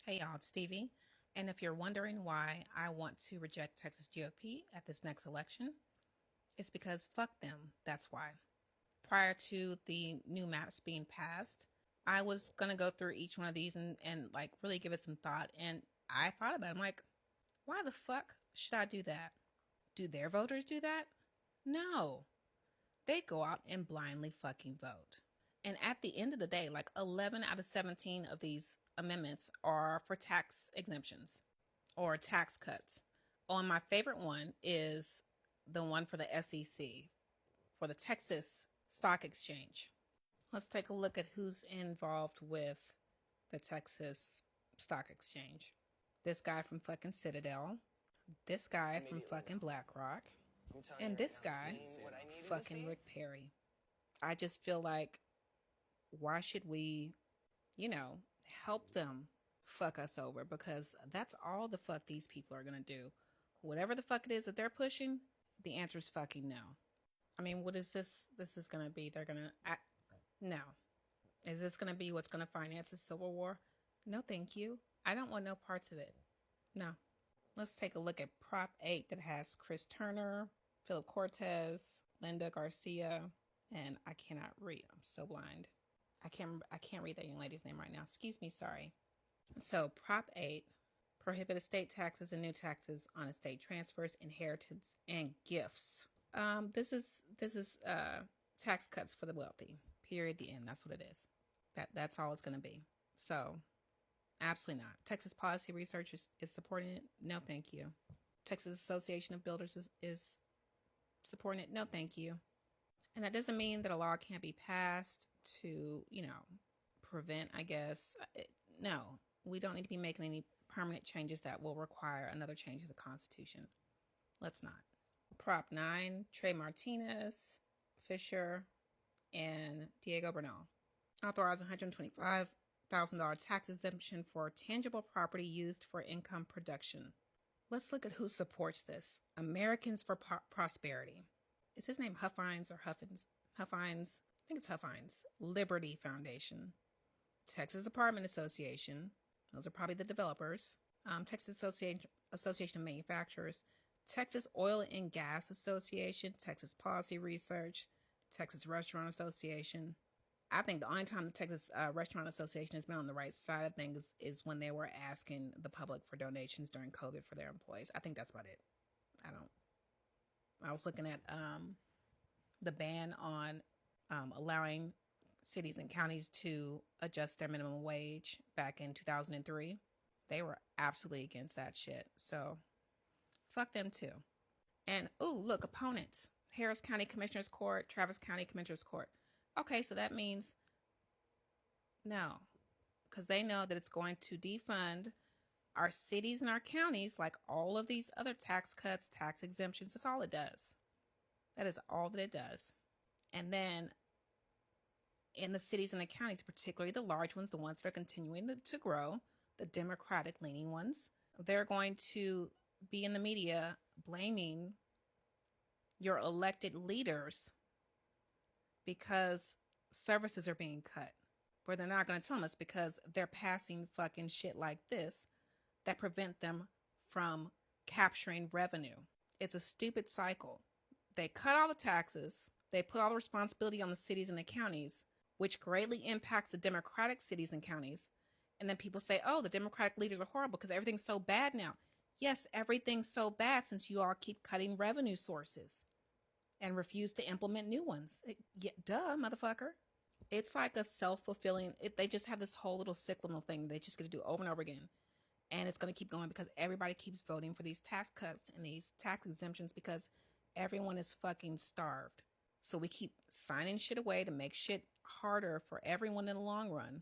Hey y'all, it's Stevie. And if you're wondering why I want to reject Texas GOP at this next election, it's because fuck them. That's why. Prior to the new maps being passed, I was going to go through each one of these and like really give it some thought. And I thought about it. I'm like, why the fuck should I do that? Do their voters do that? No. They go out and blindly fucking vote. And at the end of the day, like 11 out of 17 of these amendments are for tax exemptions or tax cuts. Oh, and my favorite one is the one for the SEC, for the Texas Stock Exchange. Let's take a look at who's involved with the Texas Stock Exchange. This guy from fucking Citadel, this guy from fucking BlackRock, and this guy, fucking Rick Perry. I just feel like, why should we, help them fuck us over? Because that's all the fuck these people are going to do. Whatever the fuck it is that they're pushing, the answer is fucking no. I mean, what is this? This is going to be, they're going to, no. Is this going to be what's going to finance the Civil War? No, thank you. I don't want no parts of it. No. Let's take a look at Prop 8 that has Chris Turner, Philip Cortez, Linda Garcia, and I cannot read. I'm so blind. I can't read that young lady's name right now. Excuse me, sorry. So Prop 8 prohibited estate taxes and new taxes on estate transfers, inheritance, and gifts. This is tax cuts for the wealthy. Period. The end. That's what it is. That's all it's going to be. So absolutely not. Texas Policy Research is supporting it. No, thank you. Texas Association of Builders is supporting it. No, thank you. And that doesn't mean that a law can't be passed to, prevent, I guess. No, we don't need to be making any permanent changes that will require another change to the Constitution. Let's not. Prop 9, Trey Martinez, Fisher, and Diego Bernal. Authorize $125,000 tax exemption for tangible property used for income production. Let's look at who supports this. Americans for Prosperity. Is his name Huffines or Huffins? Huffines. I think it's Huffines. Liberty Foundation. Texas Apartment Association. Those are probably the developers. Texas Association of Manufacturers. Texas Oil and Gas Association. Texas Policy Research. Texas Restaurant Association. I think the only time the Texas Restaurant Association has been on the right side of things is when they were asking the public for donations during COVID for their employees. I think that's about it. I was looking at the ban on allowing cities and counties to adjust their minimum wage back in 2003. They were absolutely against that shit. So fuck them too. And look, opponents. Harris County Commissioner's Court, Travis County Commissioner's Court. Okay, so that means no, because they know that it's going to defund our cities and our counties, like all of these other tax cuts, tax exemptions. That's all it does. That is all that it does. And then in the cities and the counties, particularly the large ones, the ones that are continuing to grow, the Democratic leaning ones, they're going to be in the media blaming your elected leaders because services are being cut. But they're not going to tell us because they're passing fucking shit like this that prevent them from capturing revenue. It's a stupid cycle. They cut all the taxes. They put all the responsibility on the cities and the counties, which greatly impacts the Democratic cities and counties. And then people say, oh, the Democratic leaders are horrible because everything's so bad now. Yes, everything's so bad since you all keep cutting revenue sources and refuse to implement new ones. Duh, motherfucker. It's like a self-fulfilling, they just have this whole little cyclical thing they just get to do over and over again. And it's going to keep going because everybody keeps voting for these tax cuts and these tax exemptions because everyone is fucking starved. So we keep signing shit away to make shit harder for everyone in the long run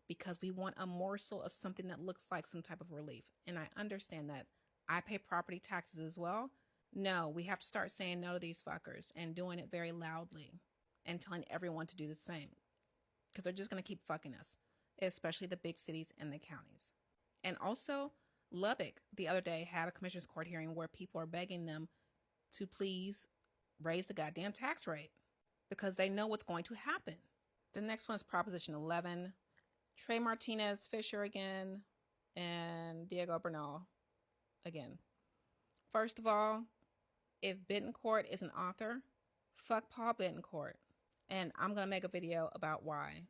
because we want a morsel of something that looks like some type of relief. And I understand that. I pay property taxes as well. No, we have to start saying no to these fuckers and doing it very loudly and telling everyone to do the same because they're just going to keep fucking us, especially the big cities and the counties. And also, Lubbock the other day had a commissioner's court hearing where people are begging them to please raise the goddamn tax rate because they know what's going to happen. The next one is Proposition 11. Trey Martinez, Fisher again, and Diego Bernal again. First of all, if Bittencourt is an author, fuck Paul Bittencourt. And I'm going to make a video about why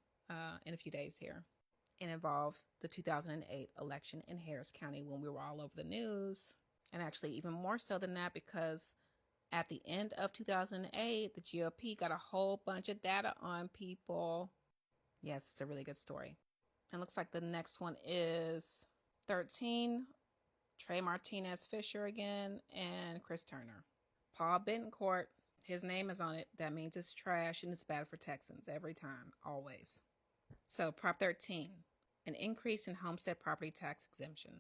in a few days here. It involves the 2008 election in Harris County when we were all over the news. And actually even more so than that, because at the end of 2008, the GOP got a whole bunch of data on people. Yes, it's a really good story. And looks like the next one is 13, Trey Martinez Fisher again, and Chris Turner. Paul Bittencourt, his name is on it. That means it's trash and it's bad for Texans every time, always. So Prop 13, an increase in homestead property tax exemption.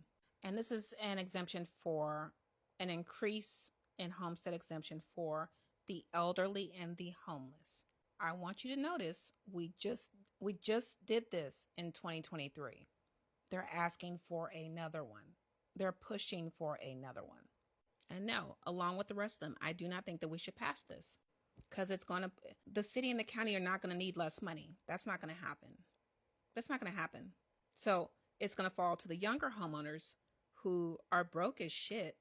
And this is an exemption for an increase in homestead exemption for the elderly and the homeless. I want you to notice we just did this in 2023. They're asking for another one. They're pushing for another one. And no, along with the rest of them, I do not think that we should pass this, because the city and the county are not going to need less money. That's not going to happen. That's not going to happen. So it's going to fall to the younger homeowners who are broke as shit.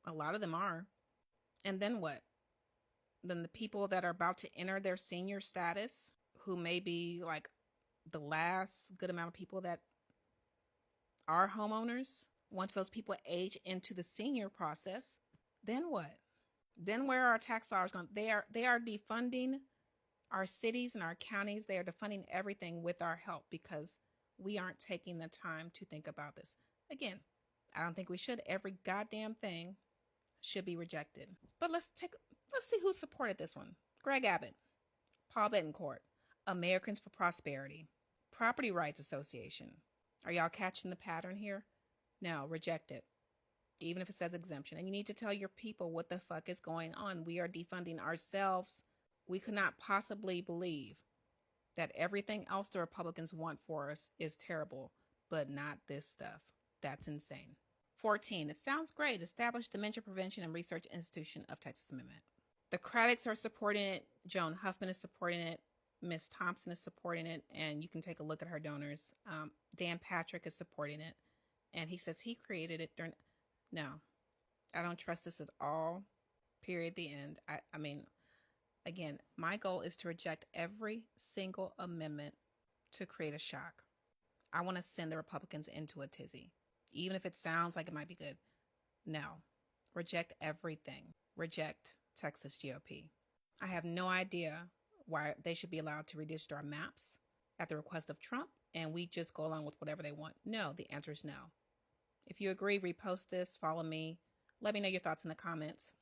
A lot of them are. And then what? Then the people that are about to enter their senior status, who may be like the last good amount of people that are homeowners, once those people age into the senior process, then what? Then where are our tax dollars going? They are defunding our cities and our counties. They are defunding everything with our help, because we aren't taking the time to think about this. Again, I don't think we should. Every goddamn thing should be rejected. But let's see who supported this one. Greg Abbott, Paul Bittencourt, Americans for Prosperity, Property Rights Association. Are y'all catching the pattern here? No, reject it, even if it says exemption. And you need to tell your people what the fuck is going on. We are defunding ourselves. We could not possibly believe that everything else the Republicans want for us is terrible, but not this stuff. That's insane. 14, it sounds great. Establish Dementia Prevention and Research Institution of Texas Amendment. The Cradocks are supporting it. Joan Huffman is supporting it. Miss Thompson is supporting it. And you can take a look at her donors. Dan Patrick is supporting it. And he says he created it during... No, I don't trust this at all. Period. The end. I mean, again, my goal is to reject every single amendment to create a shock. I want to send the Republicans into a tizzy, even if it sounds like it might be good. No, reject everything. Reject Texas GOP. I have no idea why they should be allowed to redistribute our maps at the request of Trump, and we just go along with whatever they want. No, the answer is no. If you agree, repost this, follow me. Let me know your thoughts in the comments.